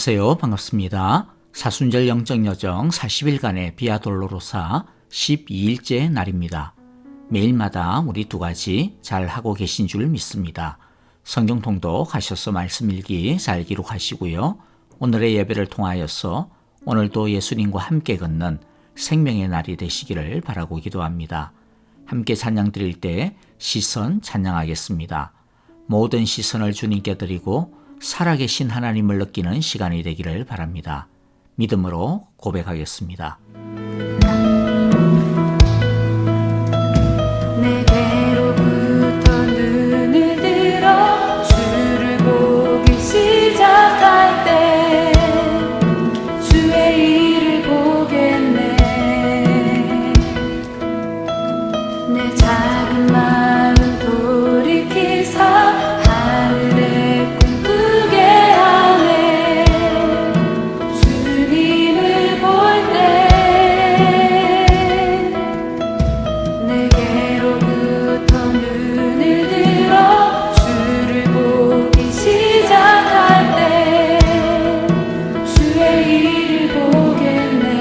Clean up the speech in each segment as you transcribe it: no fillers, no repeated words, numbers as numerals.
안녕하세요. 반갑습니다. 사순절 영적여정 40일간의 비아돌로로사 12일째 날입니다. 매일마다 우리 두 가지 잘 하고 계신 줄 믿습니다. 성경 통독 하셔서 말씀 일기 잘 기록하시고요. 오늘의 예배를 통하여서 오늘도 예수님과 함께 걷는 생명의 날이 되시기를 바라고 기도합니다. 함께 찬양 드릴 때 시선 찬양하겠습니다. 모든 시선을 주님께 드리고 살아계신 하나님을 느끼는 시간이 되기를 바랍니다. 믿음으로 고백하겠습니다. 내게로부터 눈을 들어 주를 보기 시작할 때 주의 일을 보겠네. 내 작은 마음 돌이키사 하늘에 꿈꾸게 하네. 주님을 볼 때 내게로부터 눈을 들어 주를 보기 시작할 때 주의 일을 보겠네.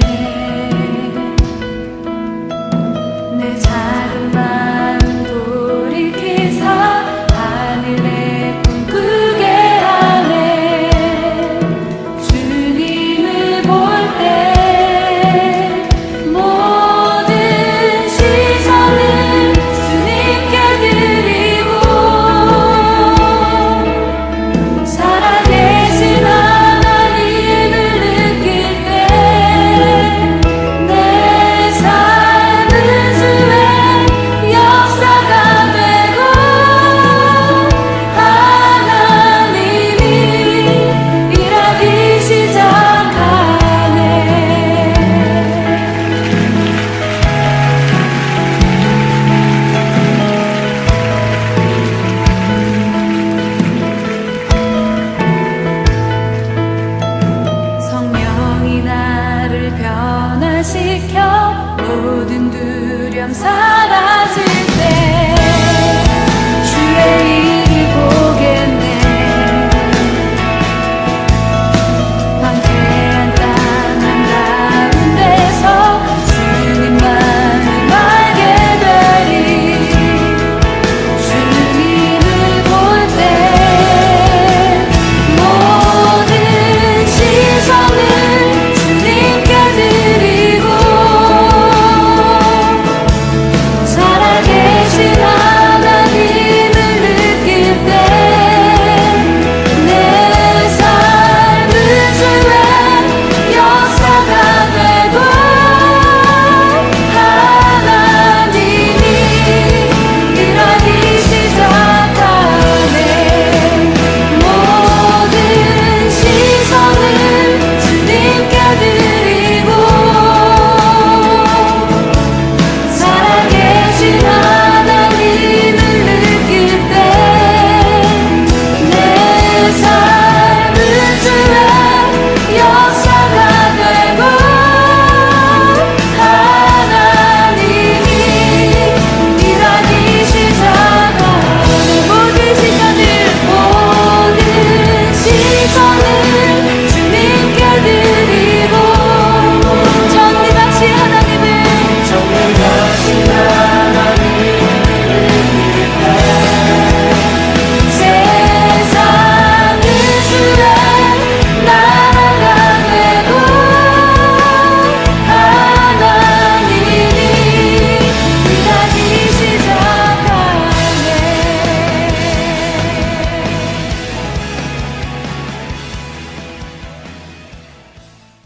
내 작은 마음 돌이키사 하늘에 꿈꾸게 하네. 주님을 볼 때 모든 시선을 주님께 드리고 살아계신 하나님을 느낄 때 내 삶은 주의 역사가 되고 하나님이 일하기 시작하네. 성령이 나를 변화시켜 모든 두려움 사라질 때 주의 일을 보겠네. 황폐한 땅 한가운데서 주님만을 알게 되리. 주님을 볼 때 모든 시선을 주님께 드리고 살아계신 하나님을 느낄 때 내 삶은 주의 역사가 되고 하나님이 일하기 시작하네. 모든 시선을 주님께 드리고 살아계신 하나님을 느낄 때 내 삶은 주의 역사가 되고 하나님이 일하기 시작하네. 모든 시선을 주님께 드리고 전능하신 하나님을 세상은 주의 나라가 되고 하나님이 일하기 시작하네.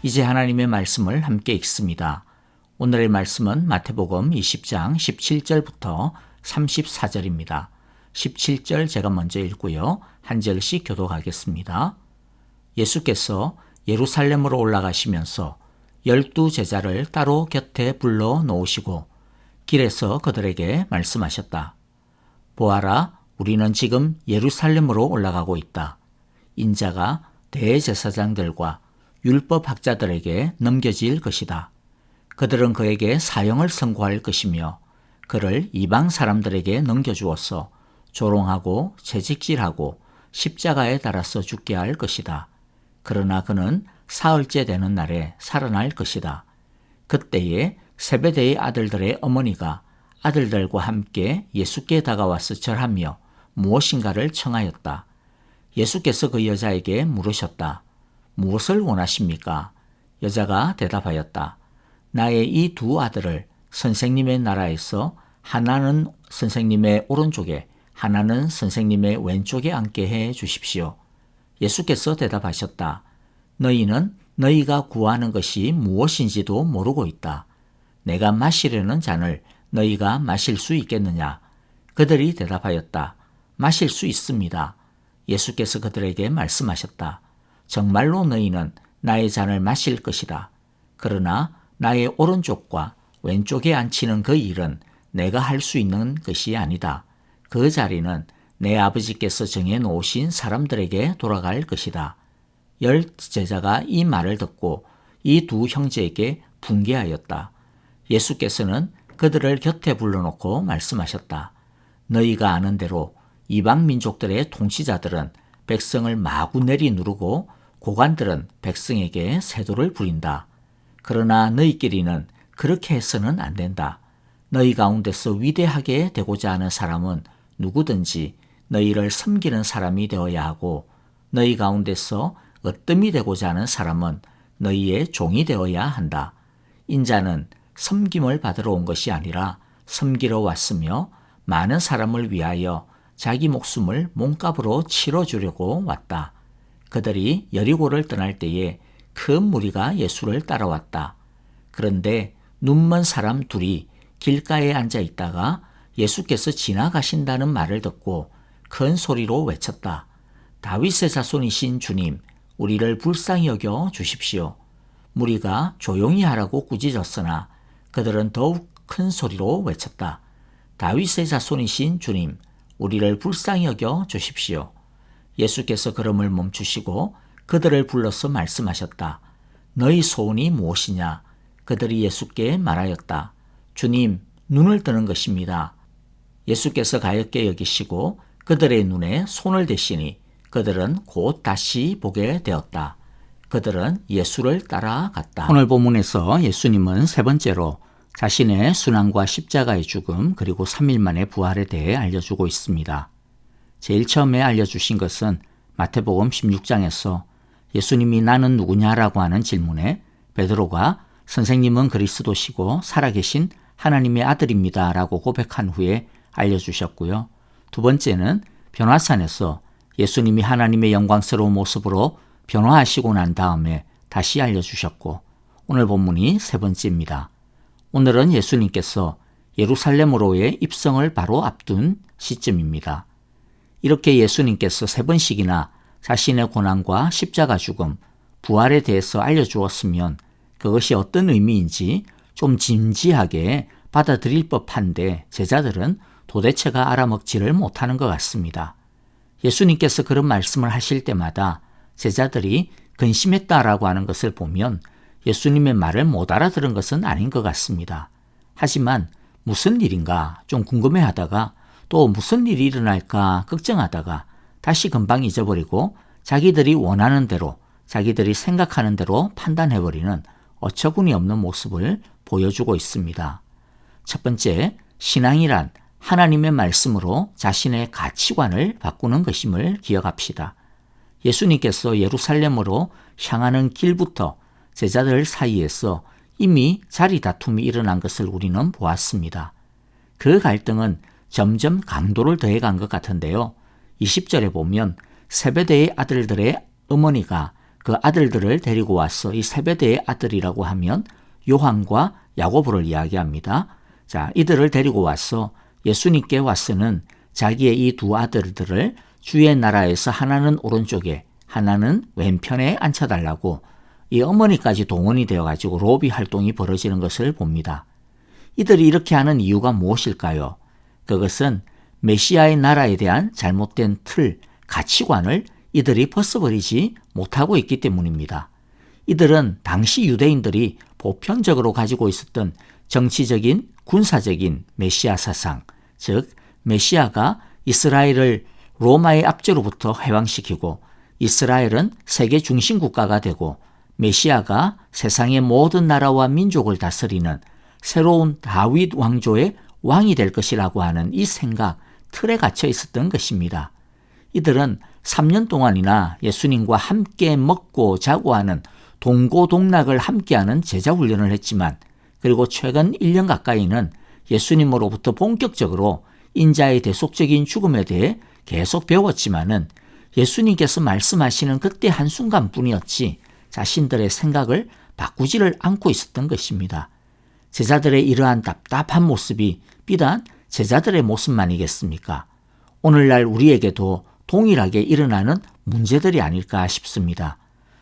이제 하나님의 말씀을 함께 읽습니다. 오늘의 말씀은 마태복음 20장 17절부터 34절입니다. 17절 제가 먼저 읽고요. 한 절씩 교독하겠습니다. 예수께서 예루살렘으로 올라가시면서 12 제자를 따로 곁에 불러 놓으시고 길에서 그들에게 말씀하셨다. 보아라, 우리는 지금 예루살렘으로 올라가고 있다. 인자가 대제사장들과 율법학자들에게 넘겨질 것이다. 그들은 그에게 사형을 선고할 것이며 그를 이방 사람들에게 넘겨주어서 조롱하고 채찍질하고 십자가에 달아서 죽게 할 것이다. 그러나 그는 사흘째 되는 날에 살아날 것이다. 그때에 세베대의 아들들의 어머니가 아들들과 함께 예수께 다가와서 절하며 무엇인가를 청하였다. 예수께서 그 여자에게 물으셨다. 무엇을 원하십니까? 여자가 대답하였다. 나의 이 두 아들을 선생님의 나라에서 하나는 선생님의 오른쪽에 하나는 선생님의 왼쪽에 앉게 해 주십시오. 예수께서 대답하셨다. 너희는 너희가 구하는 것이 무엇인지도 모르고 있다. 내가 마시려는 잔을 너희가 마실 수 있겠느냐? 그들이 대답하였다. 마실 수 있습니다. 예수께서 그들에게 말씀하셨다. 정말로 너희는 나의 잔을 마실 것이다. 그러나 나의 오른쪽과 왼쪽에 앉히는 그 일은 내가 할 수 있는 것이 아니다. 그 자리는 내 아버지께서 정해 놓으신 사람들에게 돌아갈 것이다. 10 제자가 이 말을 듣고 이 두 형제에게 분개하였다. 예수께서는 그들을 곁에 불러놓고 말씀하셨다. 너희가 아는 대로 이방 민족들의 통치자들은 백성을 마구 내리누르고 고관들은 백성에게 세도를 부린다. 그러나 너희끼리는 그렇게 해서는 안 된다. 너희 가운데서 위대하게 되고자 하는 사람은 누구든지 너희를 섬기는 사람이 되어야 하고 너희 가운데서 으뜸이 되고자 하는 사람은 너희의 종이 되어야 한다. 인자는 섬김을 받으러 온 것이 아니라 섬기러 왔으며 많은 사람을 위하여 자기 목숨을 몸값으로 치러주려고 왔다. 그들이 여리고를 떠날 때에 큰 무리가 예수를 따라왔다. 그런데 눈먼 사람 둘이 길가에 앉아 있다가 예수께서 지나가신다는 말을 듣고 큰 소리로 외쳤다. 다윗의 자손이신 주님, 우리를 불쌍히 여겨 주십시오. 무리가 조용히 하라고 꾸짖었으나 그들은 더욱 큰 소리로 외쳤다. 다윗의 자손이신 주님, 우리를 불쌍히 여겨 주십시오. 예수께서 걸음을 멈추시고 그들을 불러서 말씀하셨다. 너희 소원이 무엇이냐? 그들이 예수께 말하였다. 주님, 눈을 뜨는 것입니다. 예수께서 가엾게 여기시고 그들의 눈에 손을 대시니 그들은 곧 다시 보게 되었다. 그들은 예수를 따라갔다. 오늘 본문에서 예수님은 세 번째로 자신의 순환과 십자가의 죽음 그리고 3일 만의 부활에 대해 알려주고 있습니다. 제일 처음에 알려주신 것은 마태복음 16장에서 예수님이 나는 누구냐라고 하는 질문에 베드로가 선생님은 그리스도시고 살아계신 하나님의 아들입니다 라고 고백한 후에 알려주셨고요. 두 번째는 변화산에서 예수님이 하나님의 영광스러운 모습으로 변화하시고 난 다음에 다시 알려주셨고 오늘 본문이 세 번째입니다. 오늘은 예수님께서 예루살렘으로의 입성을 바로 앞둔 시점입니다. 이렇게 예수님께서 세 번씩이나 자신의 고난과 십자가 죽음, 부활에 대해서 알려주었으면 그것이 어떤 의미인지 좀 진지하게 받아들일 법한데 제자들은 도대체가 알아먹지를 못하는 것 같습니다. 예수님께서 그런 말씀을 하실 때마다 제자들이 근심했다라고 하는 것을 보면 예수님의 말을 못 알아들은 것은 아닌 것 같습니다. 하지만 무슨 일인가 좀 궁금해하다가 또 무슨 일이 일어날까 걱정하다가 다시 금방 잊어버리고 자기들이 원하는 대로 자기들이 생각하는 대로 판단해버리는 어처구니 없는 모습을 보여주고 있습니다. 첫 번째, 신앙이란 하나님의 말씀으로 자신의 가치관을 바꾸는 것임을 기억합시다. 예수님께서 예루살렘으로 향하는 길부터 제자들 사이에서 이미 자리 다툼이 일어난 것을 우리는 보았습니다. 그 갈등은 점점 강도를 더해간 것 같은데요. 20절에 보면 세베대의 아들들의 어머니가 그 아들들을 데리고 와서 이 세베대의 아들이라고 하면 요한과 야고보를 이야기합니다. 자, 이들을 데리고 와서 예수님께 와서는 자기의 이 두 아들들을 주의 나라에서 하나는 오른쪽에 하나는 왼편에 앉혀달라고 이 어머니까지 동원이 되어가지고 로비 활동이 벌어지는 것을 봅니다. 이들이 이렇게 하는 이유가 무엇일까요? 그것은 메시아의 나라에 대한 잘못된 틀, 가치관을 이들이 벗어버리지 못하고 있기 때문입니다. 이들은 당시 유대인들이 보편적으로 가지고 있었던 정치적인, 군사적인 메시아 사상, 즉 메시아가 이스라엘을 로마의 압제로부터 해방시키고 이스라엘은 세계 중심 국가가 되고 메시아가 세상의 모든 나라와 민족을 다스리는 새로운 다윗 왕조의 왕이 될 것이라고 하는 이 생각, 틀에 갇혀 있었던 것입니다. 이들은 3년 동안이나 예수님과 함께 먹고 자고 하는 동고동락을 함께하는 제자훈련을 했지만, 그리고 최근 1년 가까이는 예수님으로부터 본격적으로 인자의 대속적인 죽음에 대해 계속 배웠지만은 예수님께서 말씀하시는 그때 한순간뿐이었지 자신들의 생각을 바꾸지를 않고 있었던 것입니다. 제자들의 이러한 답답한 모습이 비단 제자들의 모습만이겠습니까? 오늘날 우리에게도 동일하게 일어나는 문제들이 아닐까 싶습니다.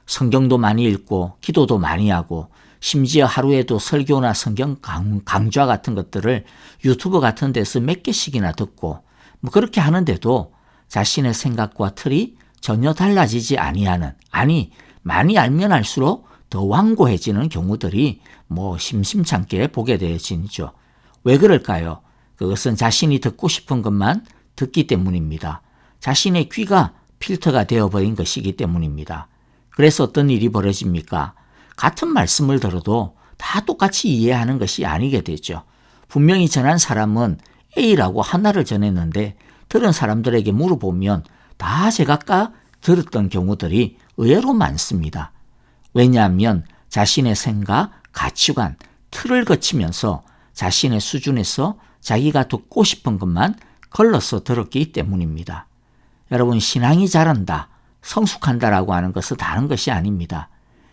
성경도 많이 읽고 기도도 많이 하고 심지어 하루에도 설교나 성경 강좌 같은 것들을 유튜브 같은 데서 몇 개씩이나 듣고 그렇게 하는데도 자신의 생각과 틀이 전혀 달라지지 아니하는, 아니 많이 알면 알수록 더 완고해지는 경우들이 심심찮게 보게 되어지죠. 왜 그럴까요? 그것은 자신이 듣고 싶은 것만 듣기 때문입니다. 자신의 귀가 필터가 되어버린 것이기 때문입니다. 그래서 어떤 일이 벌어집니까? 같은 말씀을 들어도 다 똑같이 이해하는 것이 아니게 되죠. 분명히 전한 사람은 A라고 하나를 전했는데 들은 사람들에게 물어보면 다 제각각 들었던 경우들이 의외로 많습니다. 왜냐하면 자신의 생각, 가치관, 틀을 거치면서 자신의 수준에서 자기가 듣고 싶은 것만 걸러서 들었기 때문입니다. 여러분, 신앙이 자란다, 성숙한다라고 하는 것은 다른 것이 아닙니다.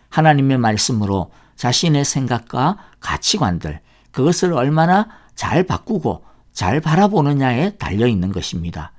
하나님의 말씀으로 자신의 생각과 가치관들, 그것을 얼마나 잘 바꾸고 잘 바라보느냐에 달려있는 것입니다.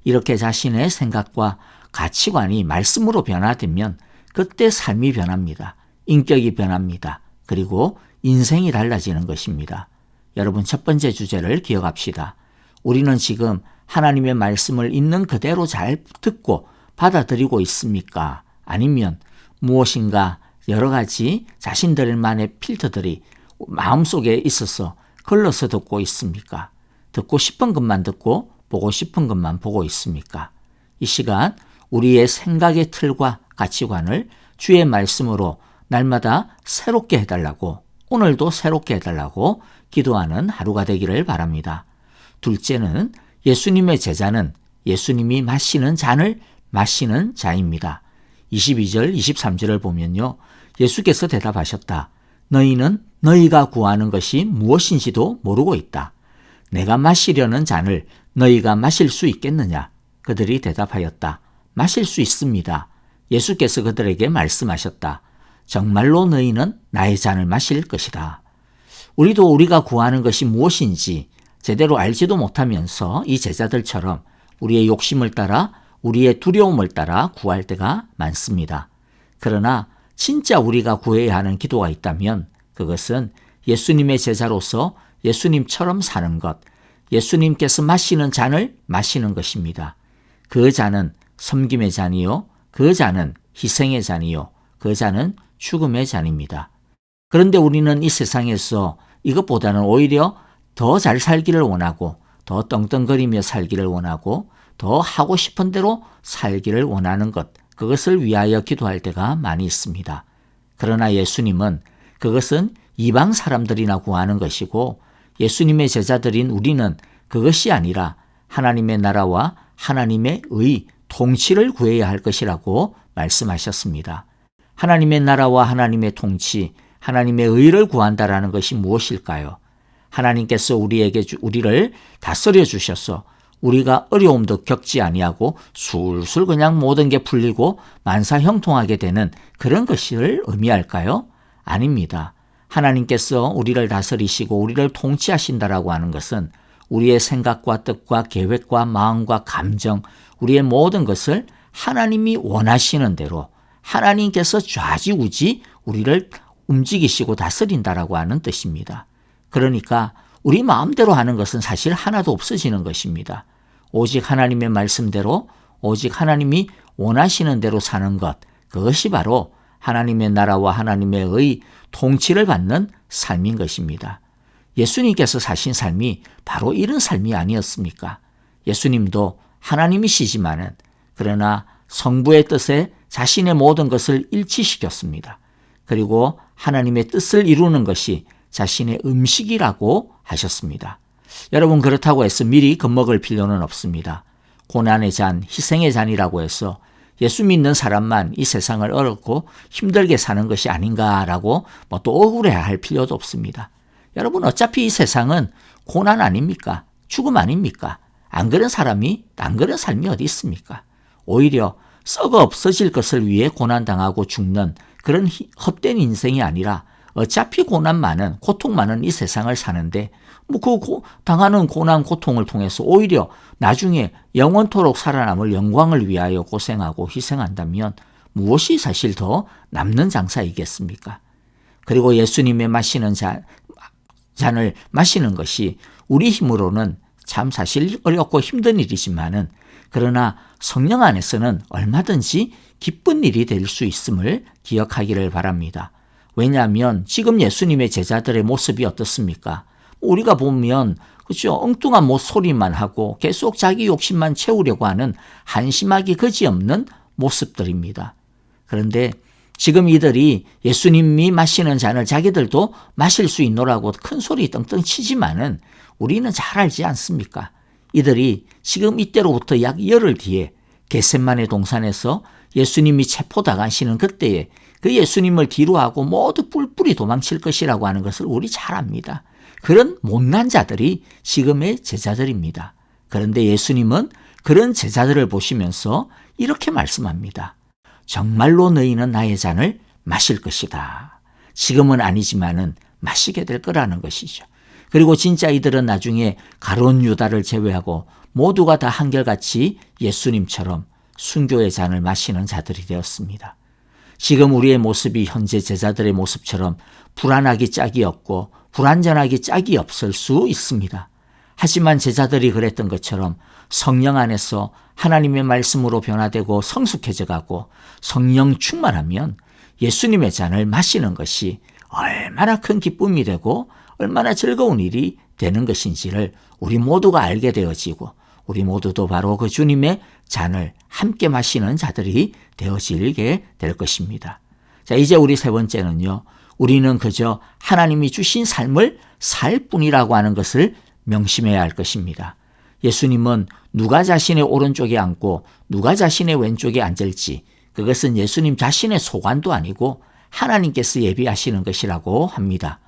이렇게 자신의 생각과 가치관이 말씀으로 변화되면 그때 삶이 변합니다. 인격이 변합니다. 그리고 인생이 달라지는 것입니다. 여러분, 첫 번째 주제를 기억합시다. 우리는 지금 하나님의 말씀을 있는 그대로 잘 듣고 받아들이고 있습니까? 아니면 무엇인가 여러 가지 자신들만의 필터들이 마음속에 있어서 걸러서 듣고 있습니까? 듣고 싶은 것만 듣고 보고 싶은 것만 보고 있습니까? 이 시간 우리의 생각의 틀과 가치관을 주의 말씀으로 날마다 새롭게 해달라고, 오늘도 새롭게 해달라고 기도하는 하루가 되기를 바랍니다. 둘째는 예수님의 제자는 예수님이 마시는 잔을 마시는 자입니다. 22절, 23절을 보면요. 예수께서 대답하셨다. 너희는 너희가 구하는 것이 무엇인지도 모르고 있다. 내가 마시려는 잔을 너희가 마실 수 있겠느냐? 그들이 대답하였다. 마실 수 있습니다. 예수께서 그들에게 말씀하셨다. 정말로 너희는 나의 잔을 마실 것이다. 우리도 우리가 구하는 것이 무엇인지 제대로 알지도 못하면서 이 제자들처럼 우리의 욕심을 따라, 우리의 두려움을 따라 구할 때가 많습니다. 그러나 진짜 우리가 구해야 하는 기도가 있다면 그것은 예수님의 제자로서 예수님처럼 사는 것, 예수님께서 마시는 잔을 마시는 것입니다. 그 잔은 섬김의 잔이요, 그 잔은 희생의 잔이요, 그 잔은 죽음의 잔입니다. 그런데 우리는 이 세상에서 이것보다는 오히려 더 잘 살기를 원하고, 더 떵떵거리며 살기를 원하고, 더 하고 싶은 대로 살기를 원하는 것, 그것을 위하여 기도할 때가 많이 있습니다. 그러나 예수님은 그것은 이방 사람들이나 구하는 것이고, 예수님의 제자들인 우리는 그것이 아니라 하나님의 나라와 하나님의 의, 통치를 구해야 할 것이라고 말씀하셨습니다. 하나님의 나라와 하나님의 통치, 하나님의 의를 구한다라는 것이 무엇일까요? 하나님께서 우리를 다스려 주셔서 우리가 어려움도 겪지 아니하고 술술 그냥 모든 게 풀리고 만사형통하게 되는 그런 것을 의미할까요? 아닙니다. 하나님께서 우리를 다스리시고 우리를 통치하신다라고 하는 것은 우리의 생각과 뜻과 계획과 마음과 감정, 우리의 모든 것을 하나님이 원하시는 대로 하나님께서 좌지우지 우리를 움직이시고 다스린다라고 하는 뜻입니다. 그러니까 우리 마음대로 하는 것은 사실 하나도 없어지는 것입니다. 오직 하나님의 말씀대로, 오직 하나님이 원하시는 대로 사는 것, 그것이 바로 하나님의 나라와 하나님의 의 통치를 받는 삶인 것입니다. 예수님께서 사신 삶이 바로 이런 삶이 아니었습니까? 예수님도 하나님이시지만은, 그러나 성부의 뜻에 자신의 모든 것을 일치시켰습니다. 그리고 하나님의 뜻을 이루는 것이 자신의 음식이라고 하셨습니다. 여러분, 그렇다고 해서 미리 겁먹을 필요는 없습니다. 고난의 잔, 희생의 잔이라고 해서 예수 믿는 사람만 이 세상을 어렵고 힘들게 사는 것이 아닌가라고 또 억울해할 필요도 없습니다. 여러분, 어차피 이 세상은 고난 아닙니까? 죽음 아닙니까? 안 그런 삶이 어디 있습니까? 오히려 썩어 없어질 것을 위해 고난당하고 죽는 그런 헛된 인생이 아니라 어차피 고통 많은 이 세상을 사는데 당하는 고난, 고통을 통해서 오히려 나중에 영원토록 살아남을 영광을 위하여 고생하고 희생한다면 무엇이 사실 더 남는 장사이겠습니까? 그리고 예수님의 마시는 잔을 마시는 것이 우리 힘으로는 참 사실 어렵고 힘든 일이지만은, 그러나 성령 안에서는 얼마든지 기쁜 일이 될 수 있음을 기억하기를 바랍니다. 왜냐하면 지금 예수님의 제자들의 모습이 어떻습니까? 우리가 보면 그렇죠, 엉뚱한 소리만 하고 계속 자기 욕심만 채우려고 하는 한심하기 그지없는 모습들입니다. 그런데 지금 이들이 예수님이 마시는 잔을 자기들도 마실 수 있노라고 큰 소리 떵떵 치지만은 우리는 잘 알지 않습니까? 이들이 지금 이때로부터 약 열흘 뒤에 겟세마네 동산에서 예수님이 체포당하시는 그때에 그 예수님을 뒤로하고 모두 뿔뿔이 도망칠 것이라고 하는 것을 우리 잘 압니다. 그런 못난 자들이 지금의 제자들입니다. 그런데 예수님은 그런 제자들을 보시면서 이렇게 말씀합니다. 정말로 너희는 나의 잔을 마실 것이다. 지금은 아니지만은 마시게 될 거라는 것이죠. 그리고 진짜 이들은 나중에 가룟 유다를 제외하고 모두가 다 한결같이 예수님처럼 순교의 잔을 마시는 자들이 되었습니다. 지금 우리의 모습이 현재 제자들의 모습처럼 불안하기 짝이 없고 불완전하기 짝이 없을 수 있습니다. 하지만 제자들이 그랬던 것처럼 성령 안에서 하나님의 말씀으로 변화되고 성숙해져 가고 성령 충만하면 예수님의 잔을 마시는 것이 얼마나 큰 기쁨이 되고 얼마나 즐거운 일이 되는 것인지를 우리 모두가 알게 되어지고 우리 모두도 바로 그 주님의 잔을 함께 마시는 자들이 되어지게 될 것입니다. 자, 이제 우리 세 번째는요. 우리는 그저 하나님이 주신 삶을 살 뿐이라고 하는 것을 명심해야 할 것입니다. 예수님은 누가 자신의 오른쪽에 앉고 누가 자신의 왼쪽에 앉을지 그것은 예수님 자신의 소관도 아니고 하나님께서 예비하시는 것이라고 합니다.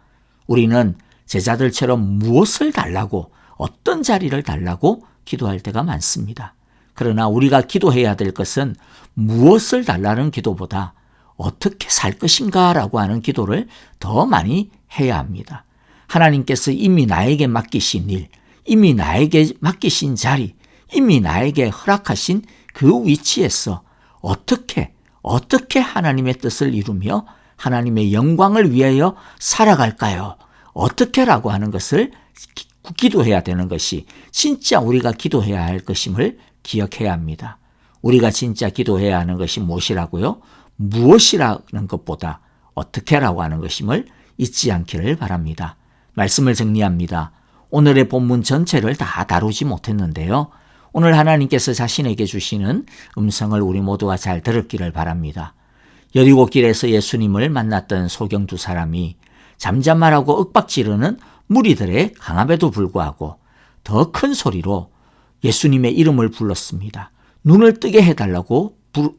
우리는 제자들처럼 무엇을 달라고 어떤 자리를 달라고 기도할 때가 많습니다. 그러나 우리가 기도해야 될 것은 무엇을 달라는 기도보다 어떻게 살 것인가라고 하는 기도를 더 많이 해야 합니다. 하나님께서 이미 나에게 맡기신 일, 이미 나에게 맡기신 자리, 이미 나에게 허락하신 그 위치에서 어떻게 하나님의 뜻을 이루며 하나님의 영광을 위하여 살아갈까요? 어떻게라고 하는 것을 기도해야 되는 것이 진짜 우리가 기도해야 할 것임을 기억해야 합니다. 우리가 진짜 기도해야 하는 것이 무엇이라고요? 무엇이라는 것보다 어떻게라고 하는 것임을 잊지 않기를 바랍니다. 말씀을 정리합니다. 오늘의 본문 전체를 다 다루지 못했는데요. 오늘 하나님께서 자신에게 주시는 음성을 우리 모두가 잘 들었기를 바랍니다. 여리고길에서 예수님을 만났던 소경 두 사람이 잠잠하라고 윽박지르는 무리들의 강압에도 불구하고 더 큰 소리로 예수님의 이름을 불렀습니다. 눈을 뜨게 해달라고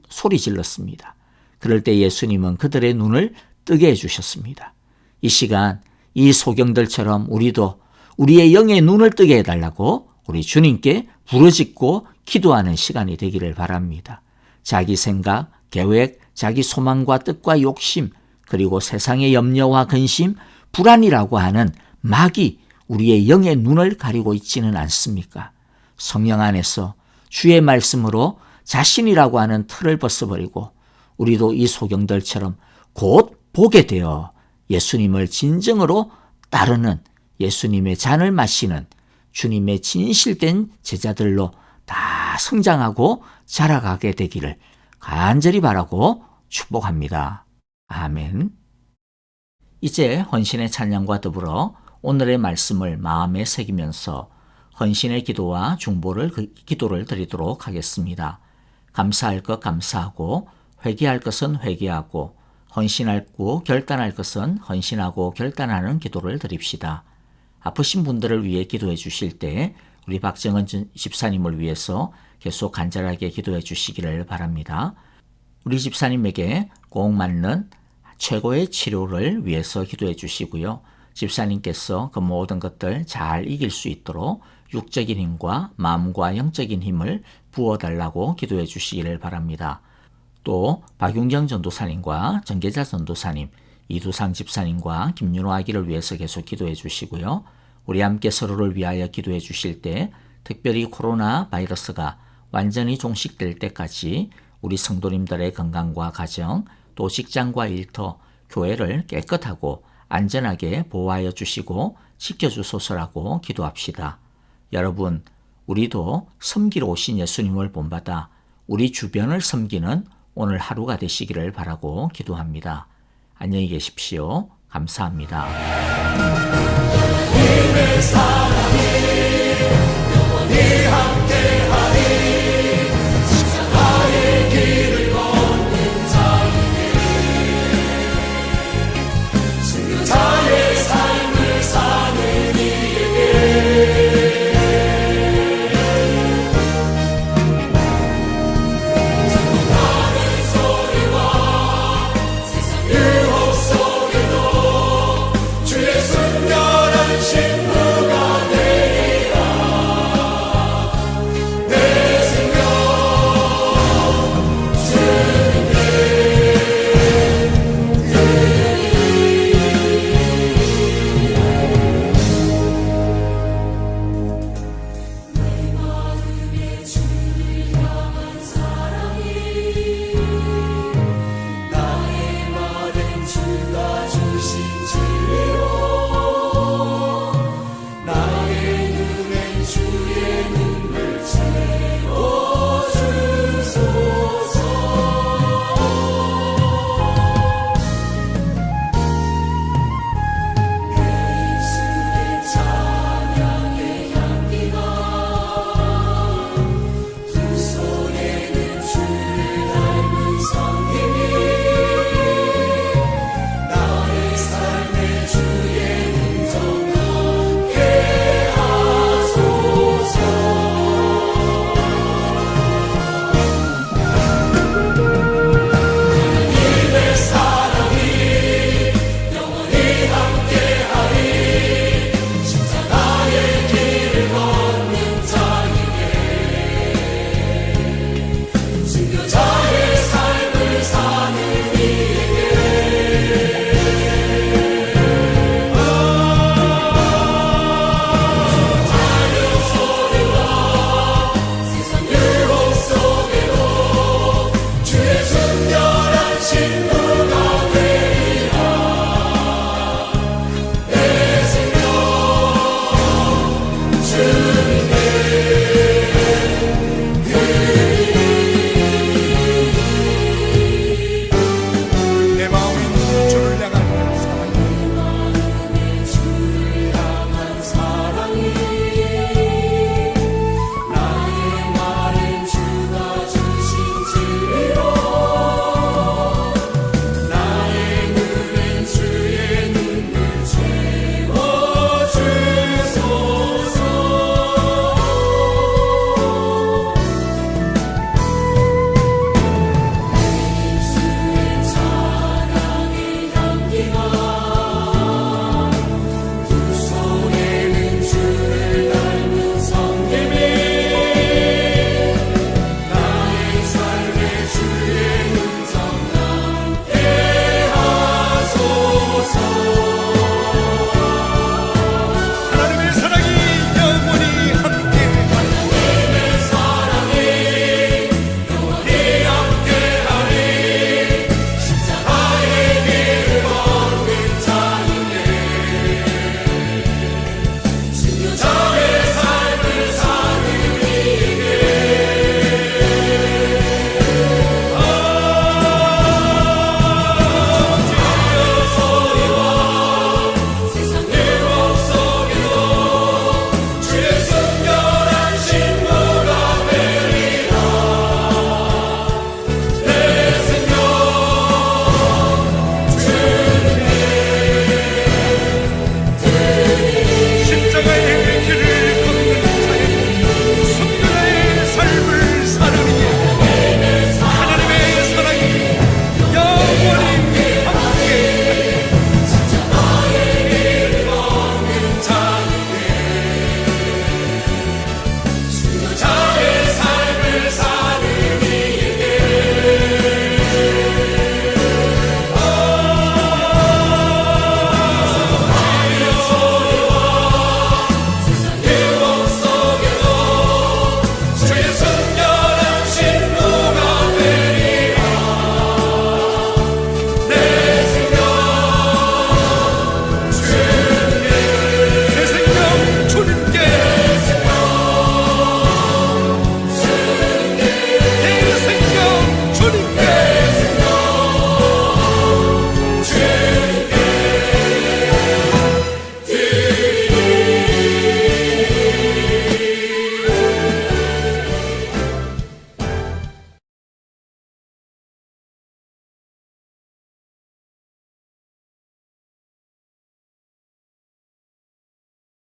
소리 질렀습니다. 그럴 때 예수님은 그들의 눈을 뜨게 해주셨습니다. 이 시간 이 소경들처럼 우리도 우리의 영의 눈을 뜨게 해달라고 우리 주님께 부르짖고 기도하는 시간이 되기를 바랍니다. 자기 생각, 계획, 자기 소망과 뜻과 욕심, 그리고 세상의 염려와 근심, 불안이라고 하는 마귀, 우리의 영의 눈을 가리고 있지는 않습니까? 성령 안에서 주의 말씀으로 자신이라고 하는 틀을 벗어버리고 우리도 이 소경들처럼 곧 보게 되어 예수님을 진정으로 따르는 예수님의 잔을 마시는 주님의 진실된 제자들로 다 성장하고 자라가게 되기를 간절히 바라고 축복합니다. 아멘. 이제 헌신의 찬양과 더불어 오늘의 말씀을 마음에 새기면서 헌신의 기도와 중보를 기도를 드리도록 하겠습니다. 감사할 것 감사하고 회개할 것은 회개하고 헌신하고 결단할 것은 헌신하고 결단하는 기도를 드립시다. 아프신 분들을 위해 기도해 주실 때 우리 박정은 집사님을 위해서 계속 간절하게 기도해 주시기를 바랍니다. 우리 집사님에게 꼭 맞는 최고의 치료를 위해서 기도해 주시고요. 집사님께서 그 모든 것들 잘 이길 수 있도록 육적인 힘과 마음과 영적인 힘을 부어달라고 기도해 주시기를 바랍니다. 또 박용정 전도사님과 정계자 전도사님, 이두상 집사님과 김윤호 아기를 위해서 계속 기도해 주시고요. 우리 함께 서로를 위하여 기도해 주실 때 특별히 코로나 바이러스가 완전히 종식될 때까지 우리 성도님들의 건강과 가정, 또 직장과 일터, 교회를 깨끗하고 안전하게 보호하여 주시고 지켜주소서라고 기도합시다. 여러분, 우리도 섬기러 오신 예수님을 본받아 우리 주변을 섬기는 오늘 하루가 되시기를 바라고 기도합니다. 안녕히 계십시오. 감사합니다. 사랑이 영원히